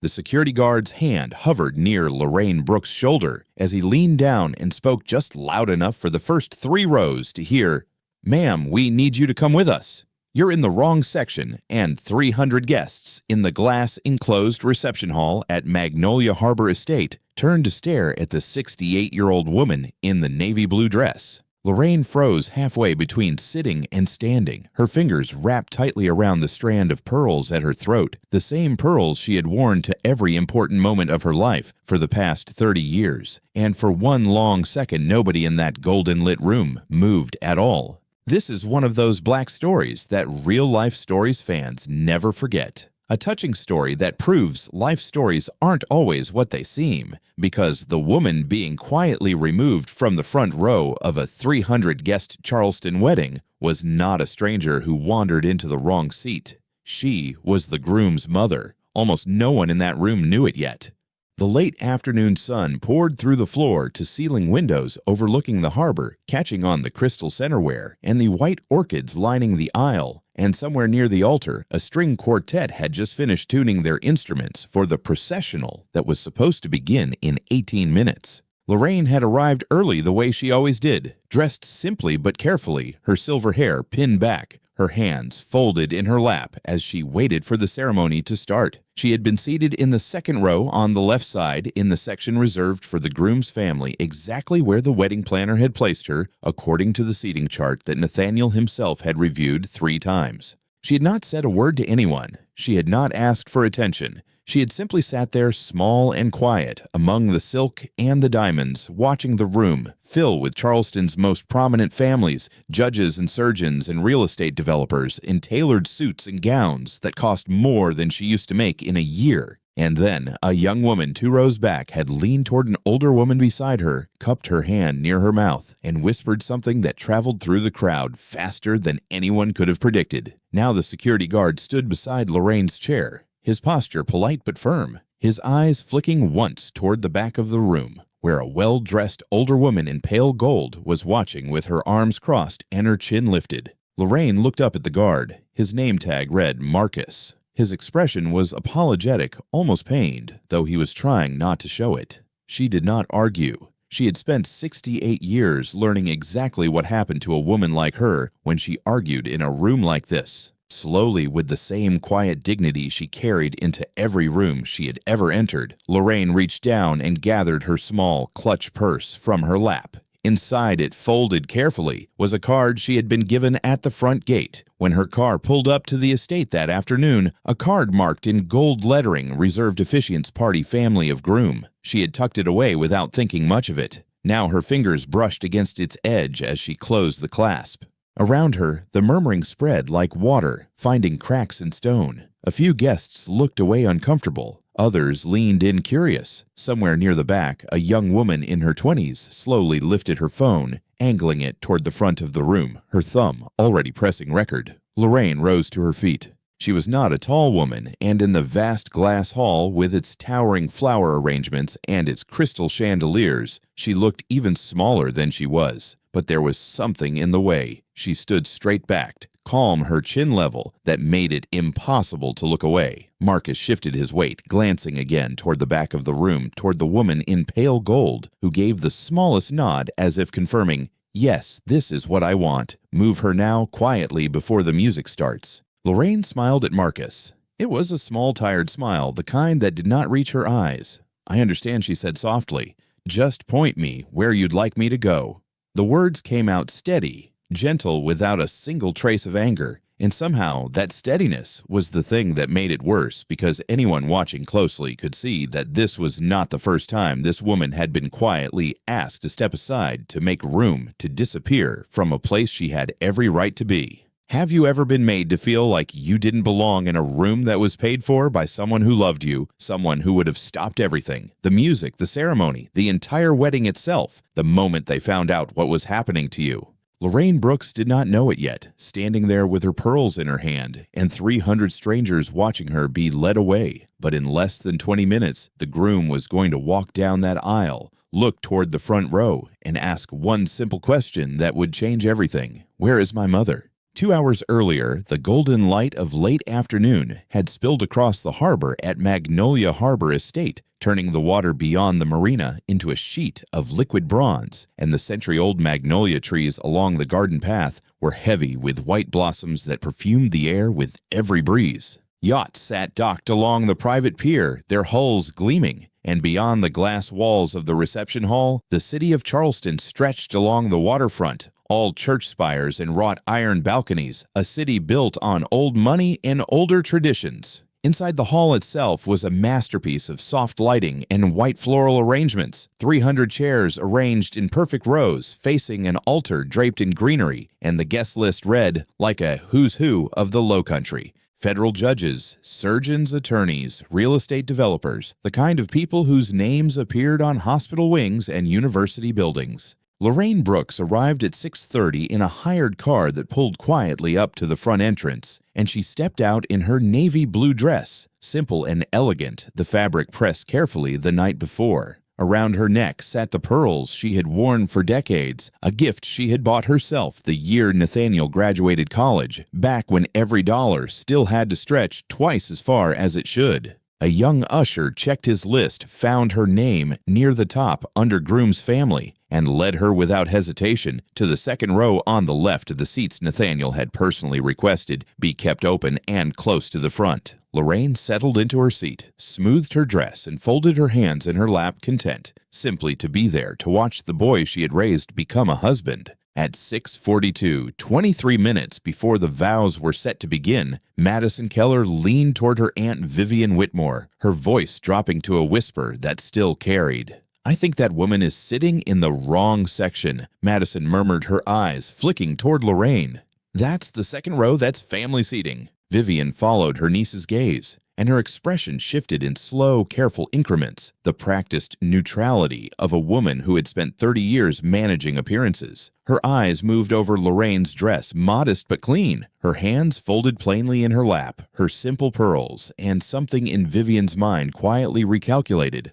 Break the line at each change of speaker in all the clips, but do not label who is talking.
The security guard's hand hovered near Lorraine Brooks' shoulder as he leaned down and spoke just loud enough for the first 3 rows to hear, "Ma'am, we need you to come with us. You're in the wrong section, and 300 guests in the glass-enclosed reception hall at Magnolia Harbor Estate turned to stare at the 68-year-old woman in the navy blue dress." Lorraine froze halfway between sitting and standing, her fingers wrapped tightly around the strand of pearls at her throat, the same pearls she had worn to every important moment of her life for the past 30 years. And for one long second, nobody in that golden-lit room moved at all. This is one of those black stories that real-life stories fans never forget. A touching story that proves life stories aren't always what they seem, because the woman being quietly removed from the front row of a 300-guest Charleston wedding was not a stranger who wandered into the wrong seat. She was the groom's mother. Almost no one in that room knew it yet. The late afternoon sun poured through the floor-to-ceiling windows overlooking the harbor, catching on the crystal centerware and the white orchids lining the aisle, and somewhere near the altar, a string quartet had just finished tuning their instruments for the processional that was supposed to begin in 18 minutes. Lorraine had arrived early the way she always did, dressed simply but carefully, her silver hair pinned back, her hands folded in her lap as she waited for the ceremony to start. She had been seated in the second row on the left side in the section reserved for the groom's family, exactly where the wedding planner had placed her, according to the seating chart that Nathaniel himself had reviewed 3 times. She had not said a word to anyone. She had not asked for attention. She had simply sat there small and quiet among the silk and the diamonds, watching the room fill with Charleston's most prominent families, judges and surgeons and real estate developers in tailored suits and gowns that cost more than she used to make in a year. And then a young woman 2 rows back had leaned toward an older woman beside her, cupped her hand near her mouth, and whispered something that traveled through the crowd faster than anyone could have predicted. Now the security guard stood beside Lorraine's chair, his posture polite but firm, his eyes flicking once toward the back of the room, where a well-dressed older woman in pale gold was watching with her arms crossed and her chin lifted. Lorraine looked up at the guard. His name tag read Marcus. His expression was apologetic, almost pained, though he was trying not to show it. She did not argue. She had spent 68 years learning exactly what happened to a woman like her when she argued in a room like this. Slowly, with the same quiet dignity she carried into every room she had ever entered, Lorraine reached down and gathered her small clutch purse from her lap. Inside it, folded carefully, was a card she had been given at the front gate. When her car pulled up to the estate that afternoon, a card marked in gold lettering, "Reserved Officiants Party Family of Groom." She had tucked it away without thinking much of it. Now her fingers brushed against its edge as she closed the clasp. Around her, the murmuring spread like water, finding cracks in stone. A few guests looked away uncomfortable. Others leaned in curious. Somewhere near the back, a young woman in her 20s slowly lifted her phone, angling it toward the front of the room, her thumb already pressing record. Lorraine rose to her feet. She was not a tall woman, and in the vast glass hall with its towering flower arrangements and its crystal chandeliers, she looked even smaller than she was. But there was something in the way. She stood straight-backed, calm, her chin level, that made it impossible to look away. Marcus shifted his weight, glancing again toward the back of the room, toward the woman in pale gold, who gave the smallest nod as if confirming, "Yes, this is what I want. Move her now quietly before the music starts." Lorraine smiled at Marcus. It was a small, tired smile, the kind that did not reach her eyes. "I understand," she said softly. "Just point me where you'd like me to go." The words came out steady, gentle, without a single trace of anger, and somehow that steadiness was the thing that made it worse, because anyone watching closely could see that this was not the first time this woman had been quietly asked to step aside to make room to disappear from a place she had every right to be. Have you ever been made to feel like you didn't belong in a room that was paid for by someone who loved you, someone who would have stopped everything, the music, the ceremony, the entire wedding itself, the moment they found out what was happening to you? Lorraine Brooks did not know it yet, standing there with her pearls in her hand, and 300 strangers watching her be led away. But in less than 20 minutes, the groom was going to walk down that aisle, look toward the front row, and ask one simple question that would change everything. "Where is my mother?" 2 hours earlier, the golden light of late afternoon had spilled across the harbor at Magnolia Harbor Estate, turning the water beyond the marina into a sheet of liquid bronze, and the century-old magnolia trees along the garden path were heavy with white blossoms that perfumed the air with every breeze. Yachts sat docked along the private pier, their hulls gleaming, and beyond the glass walls of the reception hall, the city of Charleston stretched along the waterfront, all church spires and wrought iron balconies, a city built on old money and older traditions. Inside the hall itself was a masterpiece of soft lighting and white floral arrangements, 300 chairs arranged in perfect rows facing an altar draped in greenery, and the guest list read like a who's who of the Lowcountry. Federal judges, surgeons, attorneys, real estate developers, the kind of people whose names appeared on hospital wings and university buildings. Lorraine Brooks arrived at 6:30 in a hired car that pulled quietly up to the front entrance, and she stepped out in her navy blue dress, simple and elegant, the fabric pressed carefully the night before. Around her neck sat the pearls she had worn for decades, a gift she had bought herself the year Nathaniel graduated college, back when every dollar still had to stretch twice as far as it should. A young usher checked his list, found her name near the top under Groom's family, and led her without hesitation to the second row on the left of the seats Nathaniel had personally requested be kept open and close to the front. Lorraine settled into her seat, smoothed her dress, and folded her hands in her lap, content simply to be there to watch the boy she had raised become a husband. At 6:42, 23 minutes before the vows were set to begin, Madison Keller leaned toward her Aunt Vivian Whitmore, her voice dropping to a whisper that still carried. "I think that woman is sitting in the wrong section," Madison murmured, her eyes flicking toward Lorraine. "That's the second row, that's family seating." Vivian followed her niece's gaze, and her expression shifted in slow, careful increments, the practiced neutrality of a woman who had spent 30 years managing appearances. Her eyes moved over Lorraine's dress, modest but clean, her hands folded plainly in her lap, her simple pearls, and something in Vivian's mind quietly recalculated,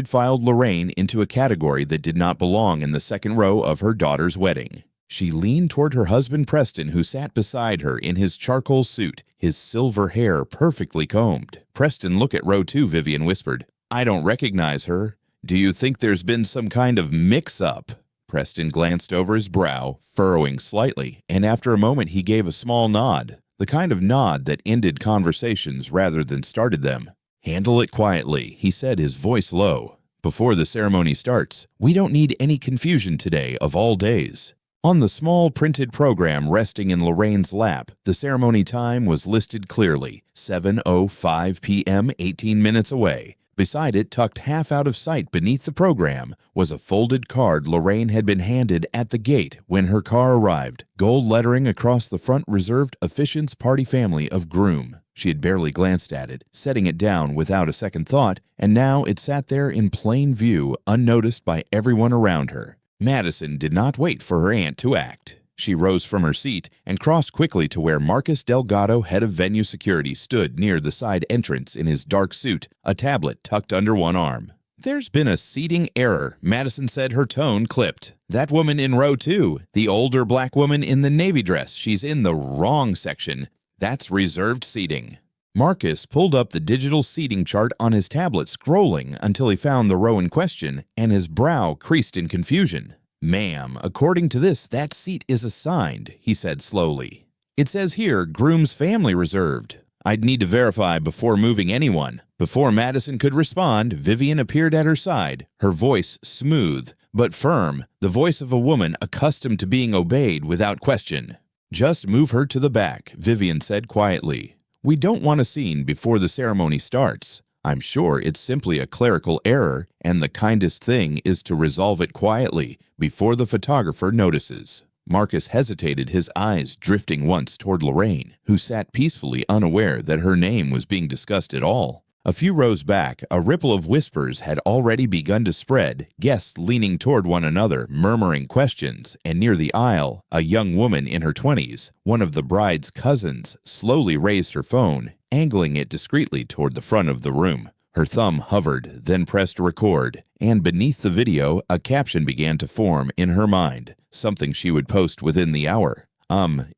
filed Lorraine into a category that did not belong in the second row of her daughter's wedding. She leaned toward her husband Preston, who sat beside her in his charcoal suit, his silver hair perfectly combed. "Preston, look at row 2, Vivian whispered. "I don't recognize her. Do you think there's been some kind of mix-up?" Preston glanced over his brow, furrowing slightly, and after a moment he gave a small nod, the kind of nod that ended conversations rather than started them. "Handle it quietly," he said, his voice low. "Before the ceremony starts, we don't need any confusion today of all days." On the small printed program resting in Lorraine's lap, the ceremony time was listed clearly, 7:05 p.m., 18 minutes away. Beside it, tucked half out of sight beneath the program, was a folded card Lorraine had been handed at the gate when her car arrived, gold lettering across the front reserved Efficient's party family of Groom. She had barely glanced at it, setting it down without a second thought, and now it sat there in plain view, unnoticed by everyone around her. Madison did not wait for her aunt to act. She rose from her seat and crossed quickly to where Marcus Delgado, head of venue security, stood near the side entrance in his dark suit, a tablet tucked under one arm. "There's been a seating error," Madison said, her tone clipped. "That woman in row 2, the older black woman in the navy dress, she's in the wrong section. That's reserved seating." Marcus pulled up the digital seating chart on his tablet, scrolling until he found the row in question, and his brow creased in confusion. "Ma'am, according to this, that seat is assigned," he said slowly. "It says here, Groom's family reserved. I'd need to verify before moving anyone." Before Madison could respond, Vivian appeared at her side, her voice smooth but firm, the voice of a woman accustomed to being obeyed without question. "Just move her to the back," Vivian said quietly. "We don't want a scene before the ceremony starts. I'm sure it's simply a clerical error, and the kindest thing is to resolve it quietly before the photographer notices." Marcus hesitated, his eyes drifting once toward Lorraine, who sat peacefully unaware that her name was being discussed at all. A few rows back, a ripple of whispers had already begun to spread, guests leaning toward one another, murmuring questions, and near the aisle, a young woman in her 20s, one of the bride's cousins, slowly raised her phone, angling it discreetly toward the front of the room. Her thumb hovered, then pressed record, and beneath the video, a caption began to form in her mind, something she would post within the hour.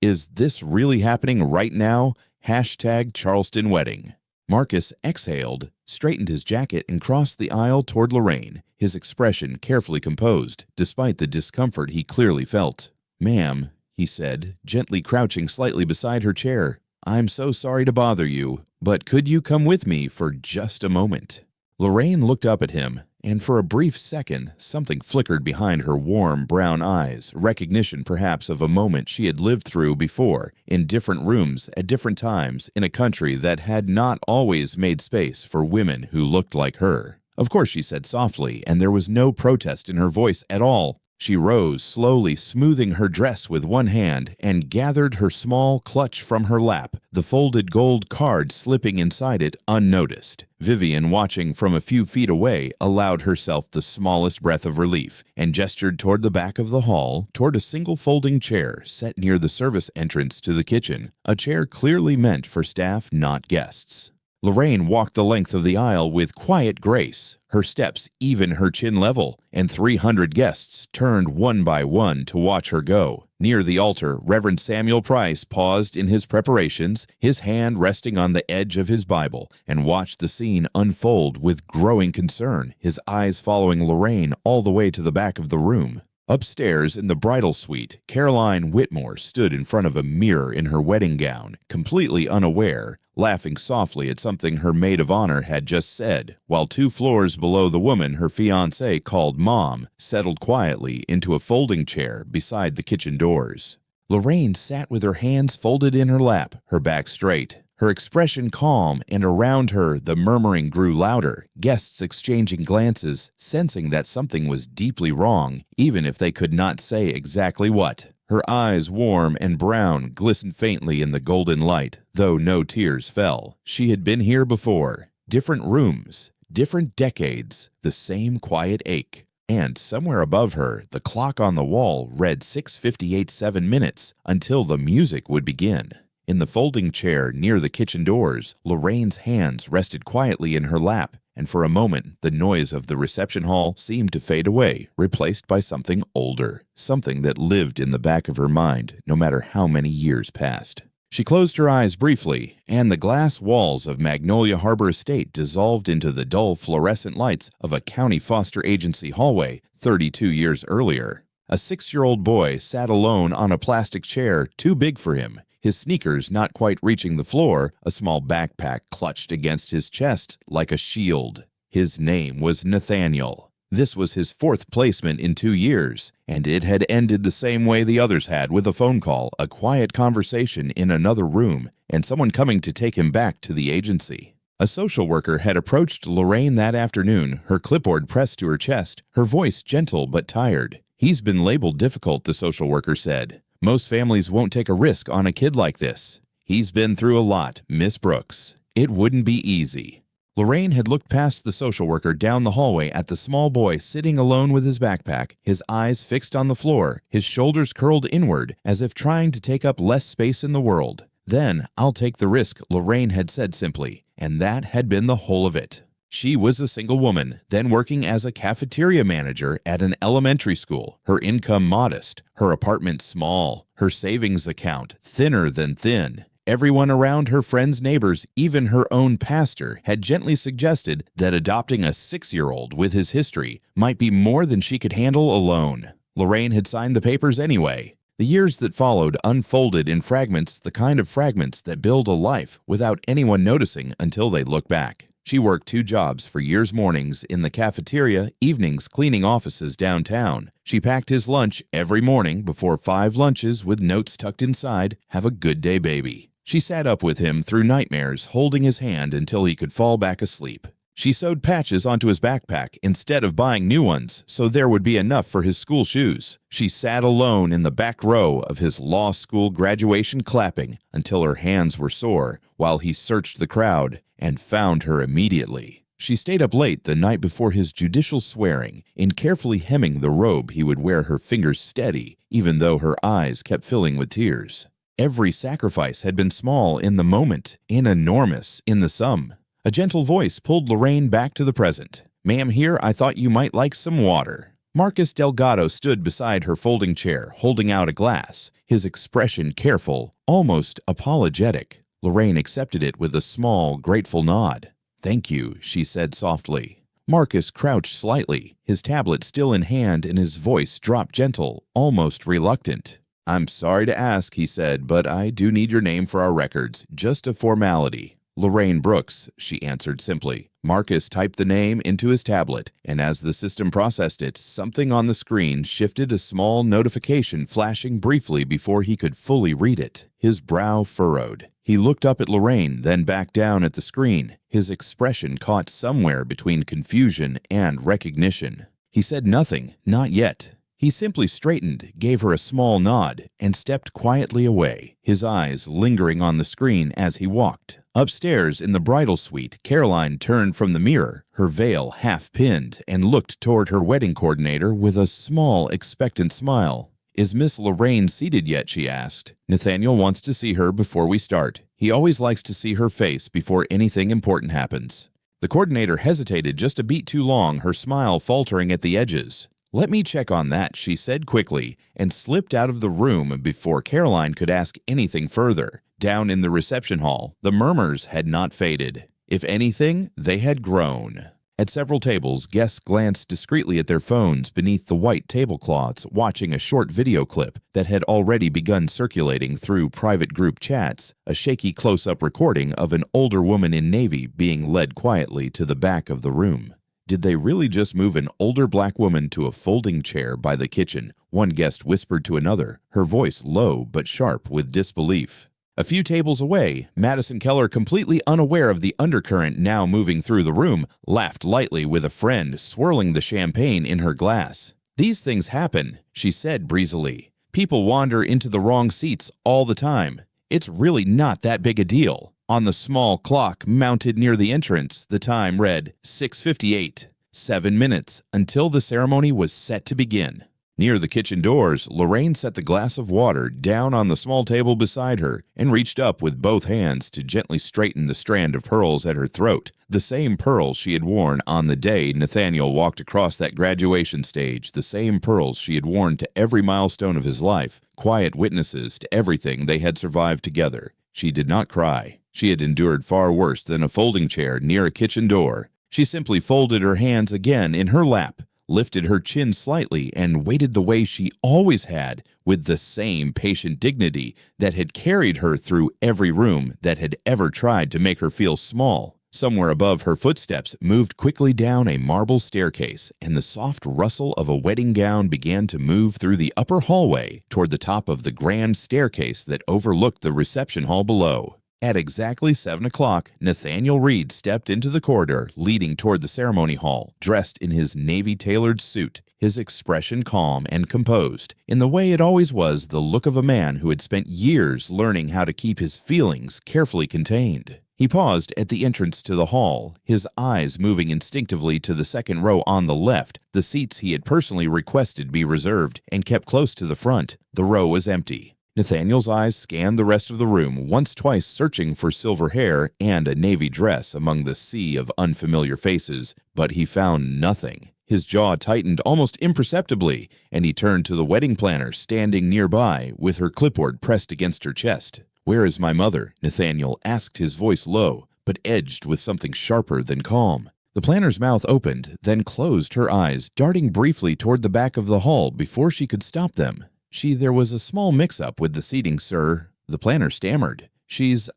Is this really happening right now? Hashtag Charleston wedding. Marcus exhaled, straightened his jacket, and crossed the aisle toward Lorraine, his expression carefully composed, despite the discomfort he clearly felt. "Ma'am," he said, gently crouching slightly beside her chair, "I'm so sorry to bother you, but could you come with me for just a moment?" Lorraine looked up at him, and for a brief second, something flickered behind her warm brown eyes, recognition perhaps of a moment she had lived through before, in different rooms at different times, in a country that had not always made space for women who looked like her. Of course, she said softly, and there was no protest in her voice at all. She rose, slowly smoothing her dress with one hand, and gathered her small clutch from her lap, the folded gold card slipping inside it unnoticed. Vivian, watching from a few feet away, allowed herself the smallest breath of relief and gestured toward the back of the hall, toward a single folding chair set near the service entrance to the kitchen, a chair clearly meant for staff, not guests. Lorraine walked the length of the aisle with quiet grace, her steps even her chin level, and 300 guests turned one by one to watch her go. Near the altar, Reverend Samuel Price paused in his preparations, his hand resting on the edge of his Bible, and watched the scene unfold with growing concern, his eyes following Lorraine all the way to the back of the room. Upstairs in the bridal suite, Caroline Whitmore stood in front of a mirror in her wedding gown, completely unaware, laughing softly at something her maid of honor had just said, while 2 floors below the woman her fiancé called Mom settled quietly into a folding chair beside the kitchen doors. Lorraine sat with her hands folded in her lap, her back straight, her expression calm, and around her the murmuring grew louder, guests exchanging glances, sensing that something was deeply wrong, even if they could not say exactly what. Her eyes, warm and brown, glistened faintly in the golden light, though no tears fell. She had been here before. Different rooms, different decades, the same quiet ache. And somewhere above her, the clock on the wall read 6:58 7 minutes until the music would begin. In the folding chair near the kitchen doors, Lorraine's hands rested quietly in her lap, and for a moment the noise of the reception hall seemed to fade away, replaced by something older, something that lived in the back of her mind no matter how many years passed. She closed her eyes briefly, and the glass walls of Magnolia Harbor Estate dissolved into the dull fluorescent lights of a county foster agency hallway 32 years earlier. A 6-year-old boy sat alone on a plastic chair too big for him, his sneakers not quite reaching the floor, a small backpack clutched against his chest like a shield. His name was Nathaniel. This was his 4th placement in 2 years, and it had ended the same way the others had, with a phone call, a quiet conversation in another room, and someone coming to take him back to the agency. A social worker had approached Lorraine that afternoon, her clipboard pressed to her chest, her voice gentle but tired. "He's been labeled difficult," the social worker said. "Most families won't take a risk on a kid like this. He's been through a lot, Miss Brooks. It wouldn't be easy." Lorraine had looked past the social worker down the hallway at the small boy sitting alone with his backpack, his eyes fixed on the floor, his shoulders curled inward as if trying to take up less space in the world. "Then I'll take the risk," Lorraine had said simply, and that had been the whole of it. She was a single woman, then working as a cafeteria manager at an elementary school, her income modest, her apartment small, her savings account thinner than thin. Everyone around her, friends, neighbors, even her own pastor, had gently suggested that adopting a 6-year-old with his history might be more than she could handle alone. Lorraine had signed the papers anyway. The years that followed unfolded in fragments, the kind of fragments that build a life without anyone noticing until they look back. She worked 2 jobs for years, mornings in the cafeteria, evenings cleaning offices downtown. She packed his lunch every morning before 5 lunches with notes tucked inside, "Have a good day, baby." She sat up with him through nightmares, holding his hand until he could fall back asleep. She sewed patches onto his backpack instead of buying new ones, so there would be enough for his school shoes. She sat alone in the back row of his law school graduation clapping until her hands were sore, while he searched the crowd and found her immediately. She stayed up late the night before his judicial swearing, in carefully hemming the robe he would wear, her fingers steady, even though her eyes kept filling with tears. Every sacrifice had been small in the moment, and enormous in the sum. A gentle voice pulled Lorraine back to the present. "Ma'am, here, I thought you might like some water." Marcus Delgado stood beside her folding chair, holding out a glass. his expression careful, almost apologetic. Lorraine accepted it with a small, grateful nod. "Thank you," she said softly. Marcus crouched slightly, his tablet still in hand, and his voice dropped gentle, almost reluctant. "I'm sorry to ask," he said, "but I do need your name for our records. Just a formality." "Lorraine Brooks," she answered simply. Marcus typed the name into his tablet, and as the system processed it, something on the screen shifted, a small notification flashing briefly before he could fully read it. His brow furrowed. He looked up at Lorraine, then back down at the screen, his expression caught somewhere between confusion and recognition. He said nothing, not yet. He simply straightened, gave her a small nod, and stepped quietly away, his eyes lingering on the screen as he walked. Upstairs in the bridal suite, Caroline turned from the mirror, her veil half pinned, and looked toward her wedding coordinator with a small, expectant smile. "Is Miss Lorraine seated yet?" she asked. "Nathaniel wants to see her before we start. He always likes to see her face before anything important happens." The coordinator hesitated just a beat too long, her smile faltering at the edges. "Let me check on that," she said quickly, and slipped out of the room before Caroline could ask anything further. Down in the reception hall, the murmurs had not faded. If anything, they had grown. At several tables, guests glanced discreetly at their phones beneath the white tablecloths, watching a short video clip that had already begun circulating through private group chats, a shaky close-up recording of an older woman in navy being led quietly to the back of the room. Did they really just move an older black woman to a folding chair by the kitchen? One guest whispered to another, her voice low but sharp with disbelief. A few tables away, Madison Keller, completely unaware of the undercurrent now moving through the room, laughed lightly with a friend, swirling the champagne in her glass. "These things happen," she said breezily. "People wander into the wrong seats all the time. It's really not that big a deal." On the small clock mounted near the entrance, the time read 6:58, 7 minutes until the ceremony was set to begin. Near the kitchen doors, Lorraine set the glass of water down on the small table beside her and reached up with both hands to gently straighten the strand of pearls at her throat, the same pearls she had worn on the day Nathaniel walked across that graduation stage, the same pearls she had worn to every milestone of his life, quiet witnesses to everything they had survived together. She did not cry. She had endured far worse than a folding chair near a kitchen door. She simply folded her hands again in her lap, lifted her chin slightly, and waited the way she always had, with the same patient dignity that had carried her through every room that had ever tried to make her feel small. Somewhere above, her footsteps moved quickly down a marble staircase, and the soft rustle of a wedding gown began to move through the upper hallway toward the top of the grand staircase that overlooked the reception hall below. At exactly 7 o'clock, Nathaniel Reed stepped into the corridor leading toward the ceremony hall, dressed in his navy-tailored suit, his expression calm and composed, in the way it always was the look of a man who had spent years learning how to keep his feelings carefully contained. He paused at the entrance to the hall, his eyes moving instinctively to the second row on the left, the seats he had personally requested be reserved and kept close to the front. The row was empty. Nathaniel's eyes scanned the rest of the room, once-twice searching for silver hair and a navy dress among the sea of unfamiliar faces, but he found nothing. His jaw tightened almost imperceptibly, and he turned to the wedding planner standing nearby with her clipboard pressed against her chest. "Where is my mother?" Nathaniel asked, his voice low, but edged with something sharper than calm. The planner's mouth opened, then closed her eyes, darting briefly toward the back of the hall before she could stop them. There was a small mix-up with the seating, sir," the planner stammered.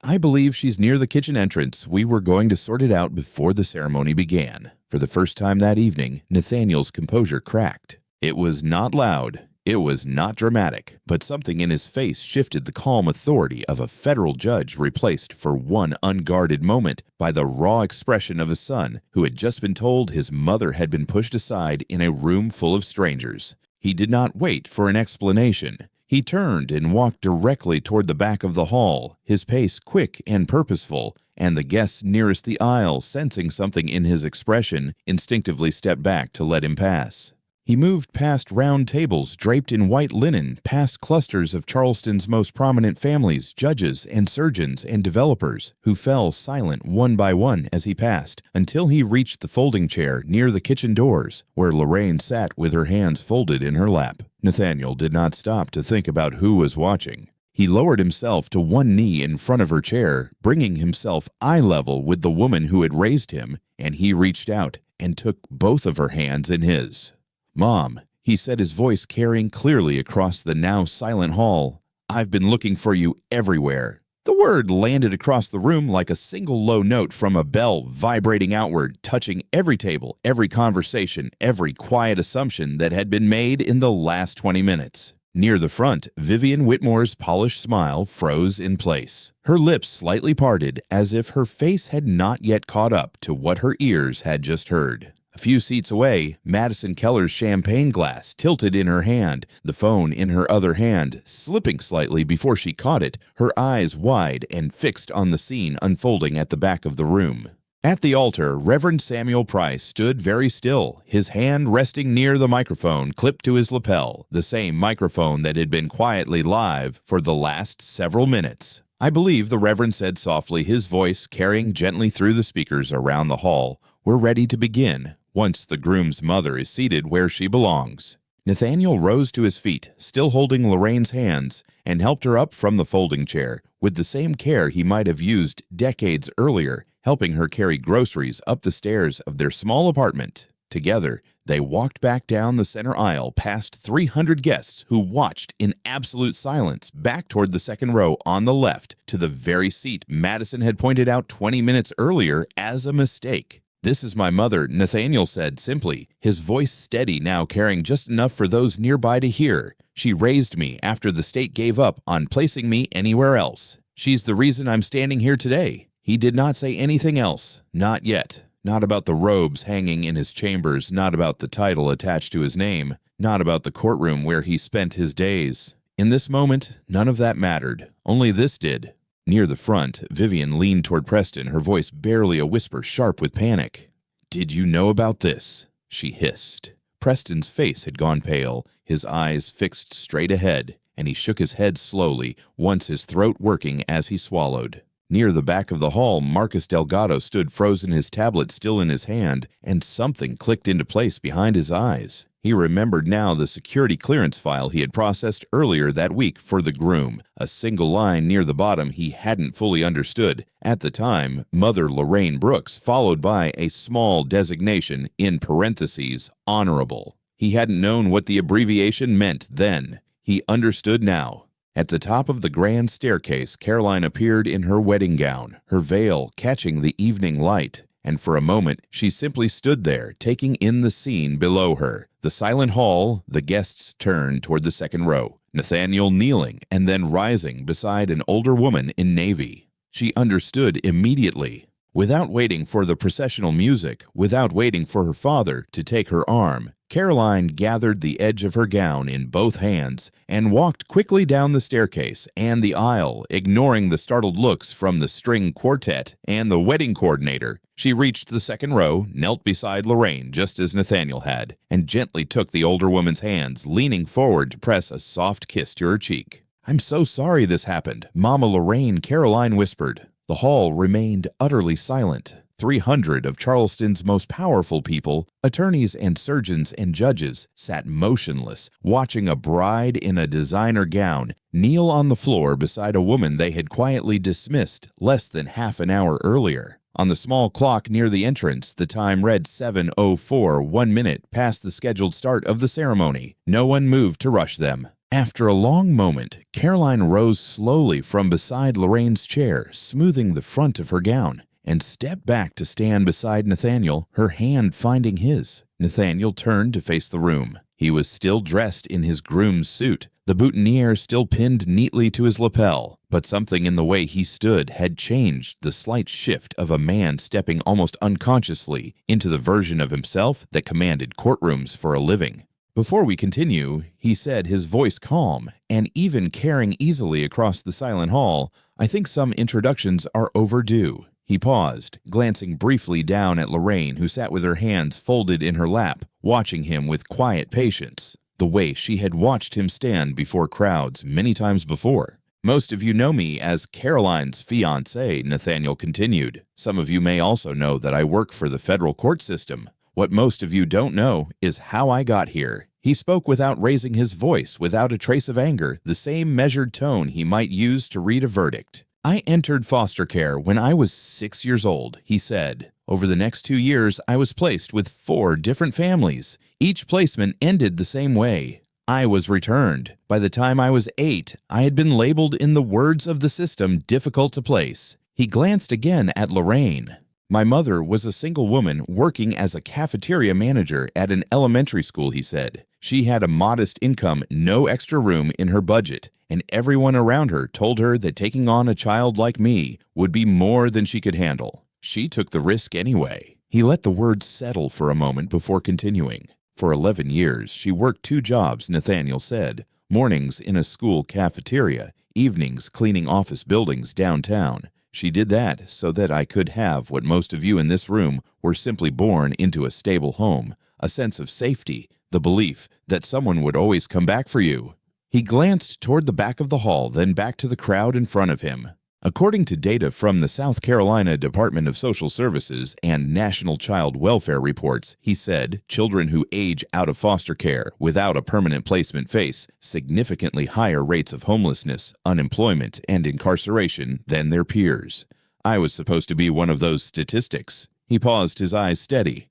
I believe she's near the kitchen entrance. We were going to sort it out before the ceremony began." For the first time that evening, Nathaniel's composure cracked. It was not loud. It was not dramatic, but something in his face shifted the calm authority of a federal judge, replaced for one unguarded moment by the raw expression of a son who had just been told his mother had been pushed aside in a room full of strangers. He did not wait for an explanation. He turned and walked directly toward the back of the hall, his pace quick and purposeful, and the guests nearest the aisle, sensing something in his expression, instinctively stepped back to let him pass. He moved past round tables draped in white linen, past clusters of Charleston's most prominent families, judges and surgeons and developers, who fell silent one by one as he passed, until he reached the folding chair near the kitchen doors, where Lorraine sat with her hands folded in her lap. Nathaniel did not stop to think about who was watching. He lowered himself to one knee in front of her chair, bringing himself eye level with the woman who had raised him, and he reached out and took both of her hands in his. "Mom," he said, his voice carrying clearly across the now silent hall, "I've been looking for you everywhere." The word landed across the room like a single low note from a bell vibrating outward, touching every table, every conversation, every quiet assumption that had been made in the last 20 minutes. Near the front, Vivian Whitmore's polished smile froze in place. Her lips slightly parted as if her face had not yet caught up to what her ears had just heard. A few seats away, Madison Keller's champagne glass tilted in her hand, the phone in her other hand, slipping slightly before she caught it, her eyes wide and fixed on the scene unfolding at the back of the room. At the altar, Reverend Samuel Price stood very still, his hand resting near the microphone clipped to his lapel, the same microphone that had been quietly live for the last several minutes. "I believe," the Reverend said softly, his voice carrying gently through the speakers around the hall, "we're ready to begin, once the groom's mother is seated where she belongs." Nathaniel rose to his feet, still holding Lorraine's hands, and helped her up from the folding chair, with the same care he might have used decades earlier, helping her carry groceries up the stairs of their small apartment. Together, they walked back down the center aisle past 300 guests who watched in absolute silence back toward the second row on the left to the very seat Madison had pointed out 20 minutes earlier as a mistake. "This is my mother," Nathaniel said simply, his voice steady now, carrying just enough for those nearby to hear. "She raised me after the state gave up on placing me anywhere else. She's the reason I'm standing here today." He did not say anything else, not yet. Not about the robes hanging in his chambers, not about the title attached to his name, not about the courtroom where he spent his days. In this moment, none of that mattered. Only this did. Near the front, Vivian leaned toward Preston, her voice barely a whisper, sharp with panic. "Did you know about this?" she hissed. Preston's face had gone pale, his eyes fixed straight ahead, and he shook his head slowly, once his throat working as he swallowed. Near the back of the hall, Marcus Delgado stood frozen, his tablet still in his hand, and something clicked into place behind his eyes. He remembered now the security clearance file he had processed earlier that week for the groom, a single line near the bottom he hadn't fully understood. At the time, Mother Lorraine Brooks, followed by a small designation in parentheses, honorable. He hadn't known what the abbreviation meant then. He understood now. At the top of the grand staircase, Caroline appeared in her wedding gown, her veil catching the evening light, and for a moment she simply stood there, taking in the scene below her. The silent hall, the guests turned toward the second row, Nathaniel kneeling and then rising beside an older woman in navy. She understood immediately. Without waiting for the processional music, without waiting for her father to take her arm, Caroline gathered the edge of her gown in both hands and walked quickly down the staircase and the aisle, ignoring the startled looks from the string quartet and the wedding coordinator. She reached the second row, knelt beside Lorraine just as Nathaniel had, and gently took the older woman's hands, leaning forward to press a soft kiss to her cheek. "I'm so sorry this happened, Mama Lorraine," Caroline whispered. The hall remained utterly silent. 300 of Charleston's most powerful people, attorneys and surgeons and judges, sat motionless, watching a bride in a designer gown kneel on the floor beside a woman they had quietly dismissed less than half an hour earlier. On the small clock near the entrance, the time read 7:04, 1 minute past the scheduled start of the ceremony. No one moved to rush them. After a long moment, Caroline rose slowly from beside Lorraine's chair, smoothing the front of her gown, and stepped back to stand beside Nathaniel, her hand finding his. Nathaniel turned to face the room. He was still dressed in his groom's suit, the boutonniere still pinned neatly to his lapel, but something in the way he stood had changed the slight shift of a man stepping almost unconsciously into the version of himself that commanded courtrooms for a living. "Before we continue," he said, his voice calm, and even carrying easily across the silent hall, "I think some introductions are overdue. He paused, glancing briefly down at Lorraine, who sat with her hands folded in her lap, watching him with quiet patience, the way she had watched him stand before crowds many times before. Most of you know me as Caroline's fiancé, Nathaniel continued. Some of you may also know that I work for the federal court system. What most of you don't know is how I got here. He spoke without raising his voice, without a trace of anger, the same measured tone he might use to read a verdict. I entered foster care when I was 6 years old, he said. Over the next 2 years, I was placed with 4 different families. Each placement ended the same way. I was returned. By the time I was 8, I had been labeled, in the words of the system, difficult to place. He glanced again at Lorraine. My mother was a single woman working as a cafeteria manager at an elementary school, he said. She had a modest income, no extra room in her budget, and everyone around her told her that taking on a child like me would be more than she could handle. She took the risk anyway. He let the words settle for a moment before continuing. For 11 years, she worked 2 jobs, Nathaniel said. Mornings in a school cafeteria, evenings cleaning office buildings downtown. She did that so that I could have what most of you in this room were simply born into: a stable home, a sense of safety, the belief that someone would always come back for you. He glanced toward the back of the hall, then back to the crowd in front of him. According to data from the South Carolina Department of Social Services and National Child Welfare reports, he said, children who age out of foster care without a permanent placement face significantly higher rates of homelessness, unemployment, and incarceration than their peers. I was supposed to be one of those statistics. He paused, his eyes steady.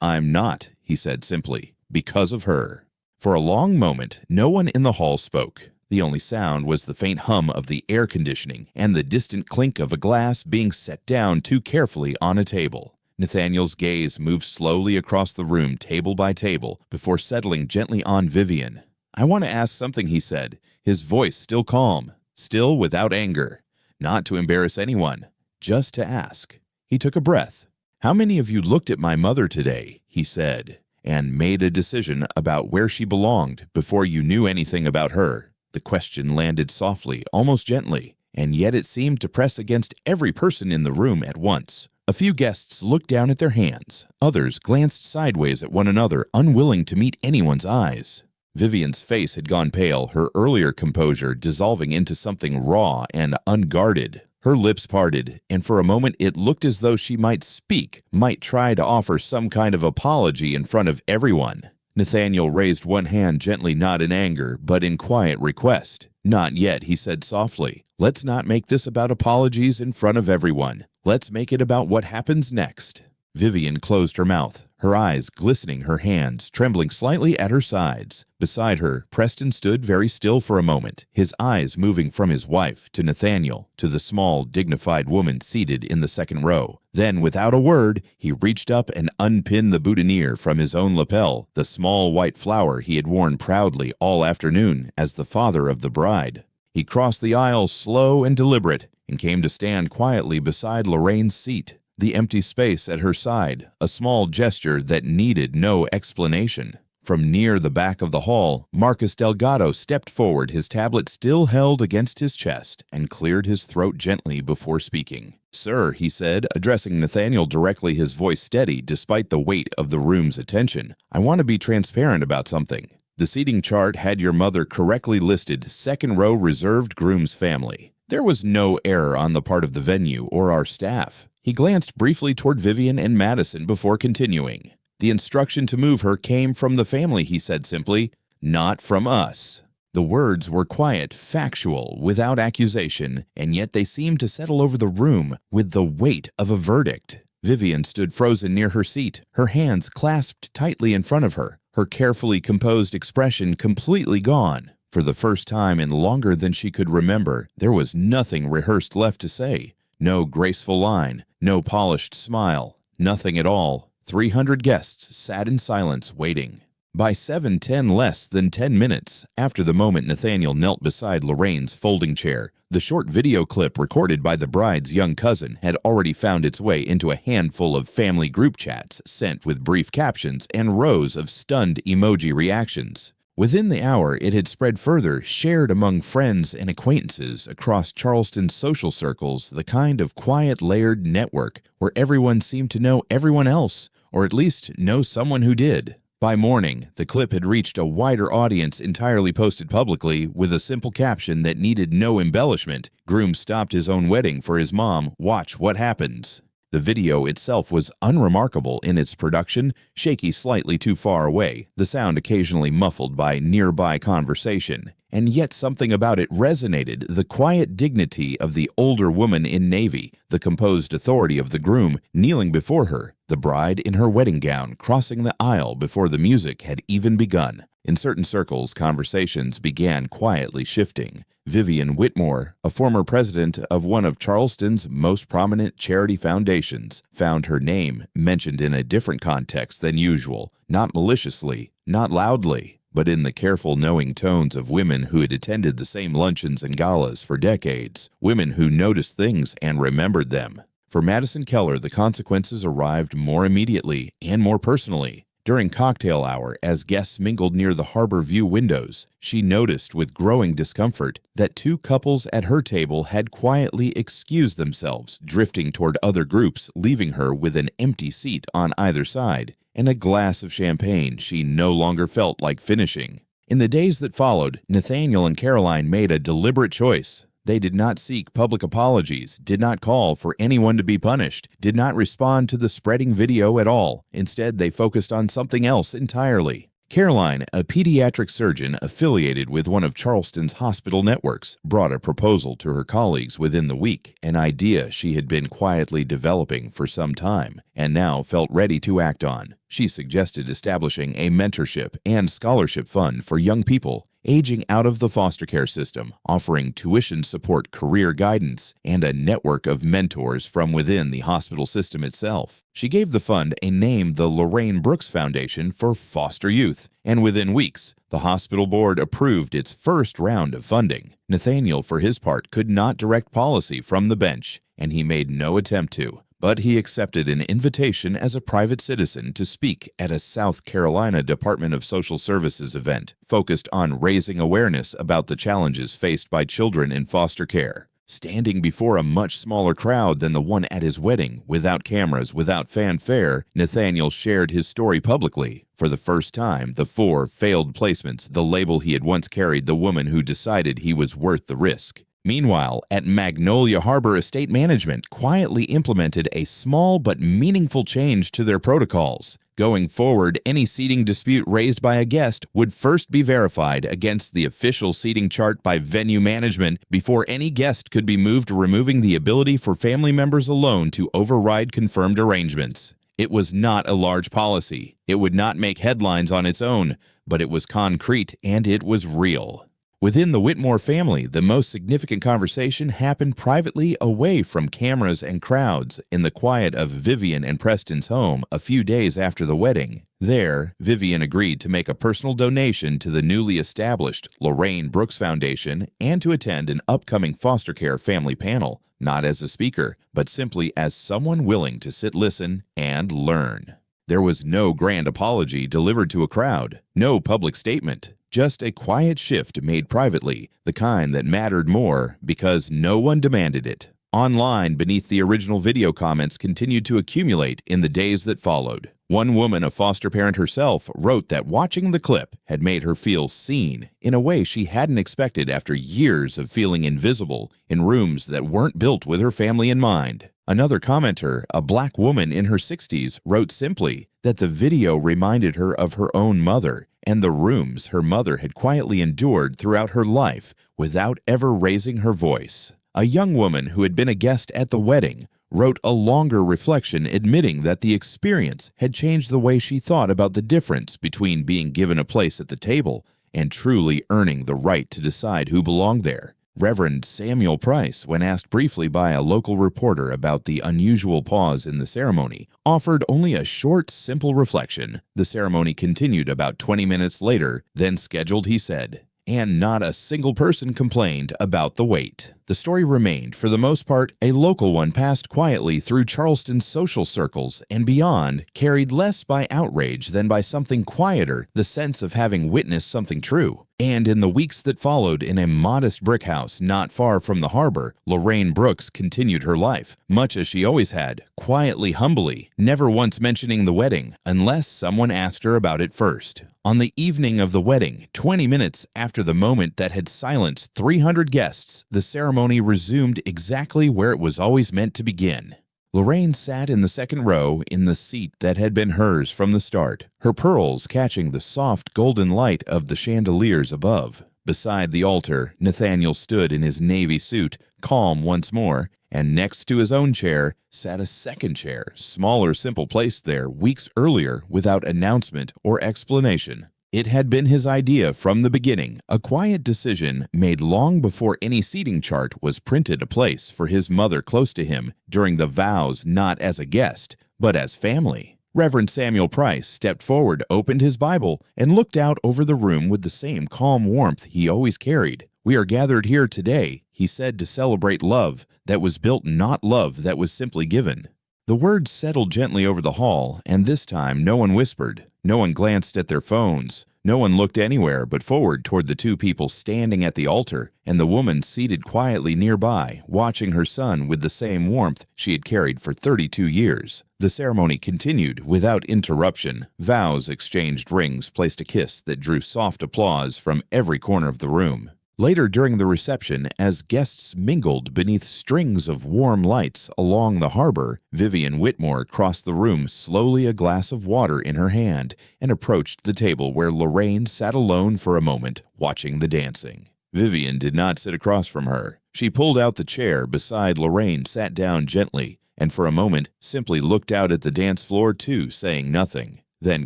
I'm not, he said simply, because of her. For a long moment, no one in the hall spoke. The only sound was the faint hum of the air conditioning and the distant clink of a glass being set down too carefully on a table. Nathaniel's gaze moved slowly across the room, table by table, before settling gently on Vivian. I want to ask something, he said, his voice still calm, still without anger. Not to embarrass anyone, just to ask. He took a breath. How many of you looked at my mother today, he said, and made a decision about where she belonged before you knew anything about her? The question landed softly, almost gently, and yet it seemed to press against every person in the room at once. A few guests looked down at their hands. Others glanced sideways at one another, unwilling to meet anyone's eyes. Vivian's face had gone pale, her earlier composure dissolving into something raw and unguarded. Her lips parted, and for a moment it looked as though she might speak, might try to offer some kind of apology in front of everyone. Nathaniel raised one hand gently, not in anger, but in quiet request. Not yet, he said softly. Let's not make this about apologies in front of everyone. Let's make it about what happens next. Vivian closed her mouth, her eyes glistening, her hands trembling slightly at her sides. Beside her, Preston stood very still for a moment, his eyes moving from his wife to Nathaniel, to the small, dignified woman seated in the second row. Then, without a word, he reached up and unpinned the boutonniere from his own lapel, the small white flower he had worn proudly all afternoon as the father of the bride. He crossed the aisle, slow and deliberate, and came to stand quietly beside Lorraine's seat. The empty space at her side, a small gesture that needed no explanation. From near the back of the hall, Marcus Delgado stepped forward, his tablet still held against his chest, and cleared his throat gently before speaking. Sir, he said, addressing Nathaniel directly, his voice steady despite the weight of the room's attention. I want to be transparent about something. The seating chart had your mother correctly listed, second row reserved Groom's family. There was no error on the part of the venue or our staff. He glanced briefly toward Vivian and Madison before continuing. The instruction to move her came from the family, he said simply, not from us. The words were quiet, factual, without accusation, and yet they seemed to settle over the room with the weight of a verdict. Vivian stood frozen near her seat, her hands clasped tightly in front of her, her carefully composed expression completely gone. For the first time in longer than she could remember, there was nothing rehearsed left to say. No graceful line, no polished smile, nothing at all. 300 guests sat in silence, waiting. By 7:10, less than 10 minutes after the moment Nathaniel knelt beside Lorraine's folding chair, the short video clip recorded by the bride's young cousin had already found its way into a handful of family group chats sent with brief captions and rows of stunned emoji reactions. Within the hour, it had spread further, shared among friends and acquaintances across Charleston's social circles, the kind of quiet, layered network where everyone seemed to know everyone else, or at least know someone who did. By morning, the clip had reached a wider audience, entirely posted publicly, with a simple caption that needed no embellishment. Groom stopped his own wedding for his mom. Watch what happens. The video itself was unremarkable in its production, shaky slightly too far away, the sound occasionally muffled by nearby conversation. And yet something about it resonated, the quiet dignity of the older woman in navy, the composed authority of the groom kneeling before her, the bride in her wedding gown crossing the aisle before the music had even begun. In certain circles, conversations began quietly shifting. Vivian Whitmore, a former president of one of Charleston's most prominent charity foundations, found her name mentioned in a different context than usual, not maliciously, not loudly, but in the careful, knowing tones of women who had attended the same luncheons and galas for decades, women who noticed things and remembered them. For Madison Keller, the consequences arrived more immediately and more personally. During cocktail hour, as guests mingled near the harbor view windows, she noticed with growing discomfort that two couples at her table had quietly excused themselves, drifting toward other groups, leaving her with an empty seat on either side and a glass of champagne she no longer felt like finishing. In the days that followed, Nathaniel and Caroline made a deliberate choice. They did not seek public apologies, did not call for anyone to be punished, did not respond to the spreading video at all. Instead, they focused on something else entirely. Caroline, a pediatric surgeon affiliated with one of Charleston's hospital networks, brought a proposal to her colleagues within the week, an idea she had been quietly developing for some time and now felt ready to act on. She suggested establishing a mentorship and scholarship fund for young people aging out of the foster care system, offering tuition support, career guidance, and a network of mentors from within the hospital system itself. She gave the fund a name, the Lorraine Brooks Foundation for Foster Youth, and within weeks, the hospital board approved its first round of funding. Nathaniel, for his part, could not direct policy from the bench, and he made no attempt to. But he accepted an invitation as a private citizen to speak at a South Carolina Department of Social Services event focused on raising awareness about the challenges faced by children in foster care. Standing before a much smaller crowd than the one at his wedding, without cameras, without fanfare, Nathaniel shared his story publicly. For the first time, the 4 failed placements, the label he had once carried, the woman who decided he was worth the risk. Meanwhile, at Magnolia Harbor Estate Management quietly implemented a small but meaningful change to their protocols. Going forward, any seating dispute raised by a guest would first be verified against the official seating chart by venue management before any guest could be moved, removing the ability for family members alone to override confirmed arrangements. It was not a large policy. It would not make headlines on its own, but it was concrete and it was real. Within the Whitmore family, the most significant conversation happened privately away from cameras and crowds in the quiet of Vivian and Preston's home a few days after the wedding. There, Vivian agreed to make a personal donation to the newly established Lorraine Brooks Foundation and to attend an upcoming foster care family panel, not as a speaker, but simply as someone willing to sit, listen, and learn. There was no grand apology delivered to a crowd, no public statement. Just a quiet shift made privately, the kind that mattered more because no one demanded it. Online, beneath the original video, comments continued to accumulate in the days that followed. One woman, a foster parent herself, wrote that watching the clip had made her feel seen in a way she hadn't expected after years of feeling invisible in rooms that weren't built with her family in mind. Another commenter, a black woman in her 60s, wrote simply that the video reminded her of her own mother and the rooms her mother had quietly endured throughout her life without ever raising her voice. A young woman who had been a guest at the wedding wrote a longer reflection admitting that the experience had changed the way she thought about the difference between being given a place at the table and truly earning the right to decide who belonged there. Reverend Samuel Price, when asked briefly by a local reporter about the unusual pause in the ceremony, offered only a short, simple reflection. The ceremony continued about 20 minutes later than scheduled, he said, and not a single person complained about the wait. the story remained, for the most part, a local one passed quietly through Charleston's social circles and beyond, carried less by outrage than by something quieter, the sense of having witnessed something true. And in the weeks that followed, in a modest brick house not far from the harbor, Lorraine Brooks continued her life, much as she always had, quietly, humbly, never once mentioning the wedding, unless someone asked her about it first. On the evening of the wedding, 20 minutes after the moment that had silenced 300 guests, the ceremony resumed exactly where it was always meant to begin. Lorraine sat in the second row in the seat that had been hers from the start, her pearls catching the soft golden light of the chandeliers above. Beside the altar, Nathaniel stood in his navy suit, calm once more, and next to his own chair sat a second chair, smaller, simple, placed there weeks earlier without announcement or explanation. It had been his idea from the beginning, a quiet decision made long before any seating chart was printed, a place for his mother close to him during the vows, not as a guest, but as family. Reverend Samuel Price stepped forward, opened his Bible, and looked out over the room with the same calm warmth he always carried. "We are gathered here today," he said, "to celebrate love that was built, not love that was simply given." The words settled gently over the hall, and this time no one whispered, no one glanced at their phones, no one looked anywhere but forward toward the two people standing at the altar and the woman seated quietly nearby, watching her son with the same warmth she had carried for 32 years. The ceremony continued without interruption. Vows exchanged, rings placed, a kiss that drew soft applause from every corner of the room. Later during the reception, as guests mingled beneath strings of warm lights along the harbor, Vivian Whitmore crossed the room, slowly, a glass of water in her hand, and approached the table where Lorraine sat alone for a moment, watching the dancing. Vivian did not sit across from her. She pulled out the chair beside Lorraine, sat down gently, and for a moment simply looked out at the dance floor too, saying nothing. Then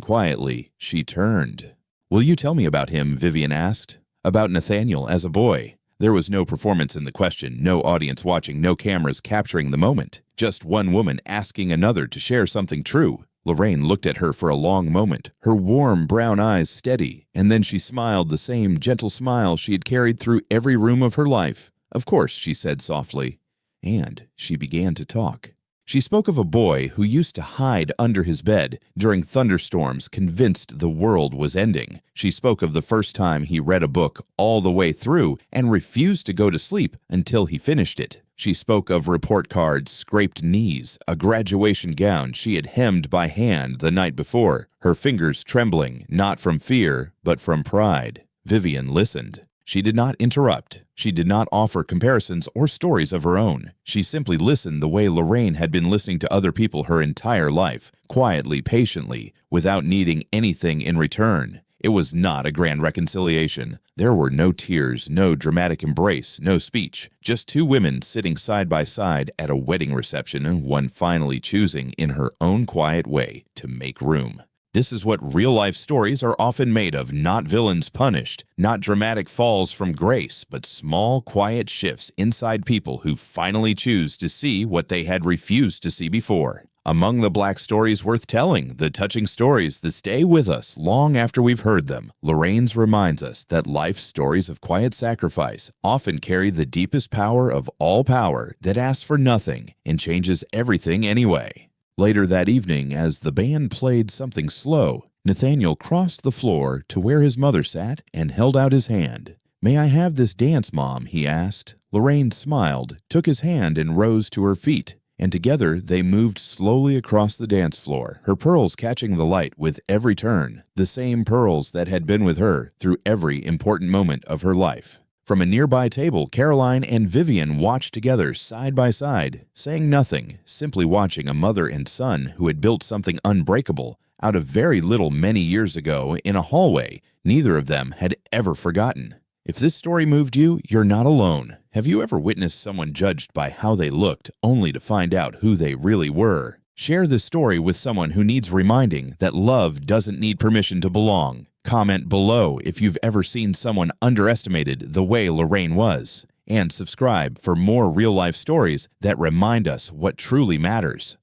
quietly, she turned. "Will you tell me about him?" Vivian asked. "About Nathaniel as a boy." There was no performance in the question, no audience watching, no cameras capturing the moment. Just one woman asking another to share something true. Lorraine looked at her for a long moment, her warm brown eyes steady, and then she smiled, the same gentle smile she had carried through every room of her life. "Of course," she said softly. And she began to talk. She spoke of a boy who used to hide under his bed during thunderstorms, convinced the world was ending. She spoke of the first time he read a book all the way through and refused to go to sleep until he finished it. She spoke of report cards, scraped knees, a graduation gown she had hemmed by hand the night before, her fingers trembling, not from fear, but from pride. Vivian listened. She did not interrupt. She did not offer comparisons or stories of her own. She simply listened the way Lorraine had been listening to other people her entire life, quietly, patiently, without needing anything in return. It was not a grand reconciliation. There were no tears, no dramatic embrace, no speech. Just two women sitting side by side at a wedding reception, and one finally choosing, in her own quiet way, to make room. This is what real-life stories are often made of, not villains punished, not dramatic falls from grace, but small, quiet shifts inside people who finally choose to see what they had refused to see before. Among the Black stories worth telling, the touching stories that stay with us long after we've heard them, Lorraine's reminds us that life's stories of quiet sacrifice often carry the deepest power of all power that asks for nothing and changes everything anyway. Later that evening, as the band played something slow, Nathaniel crossed the floor to where his mother sat and held out his hand. "May I have this dance, Mom?" he asked. Lorraine smiled, took his hand, and rose to her feet, and together they moved slowly across the dance floor, her pearls catching the light with every turn, the same pearls that had been with her through every important moment of her life. From a nearby table, Caroline and Vivian watched together, side by side, saying nothing, simply watching a mother and son who had built something unbreakable out of very little many years ago in a hallway neither of them had ever forgotten. If this story moved you, you're not alone. Have you ever witnessed someone judged by how they looked, only to find out who they really were? Share this story with someone who needs reminding that love doesn't need permission to belong. Comment below if you've ever seen someone underestimated the way Lorraine was. And subscribe for more real-life stories that remind us what truly matters.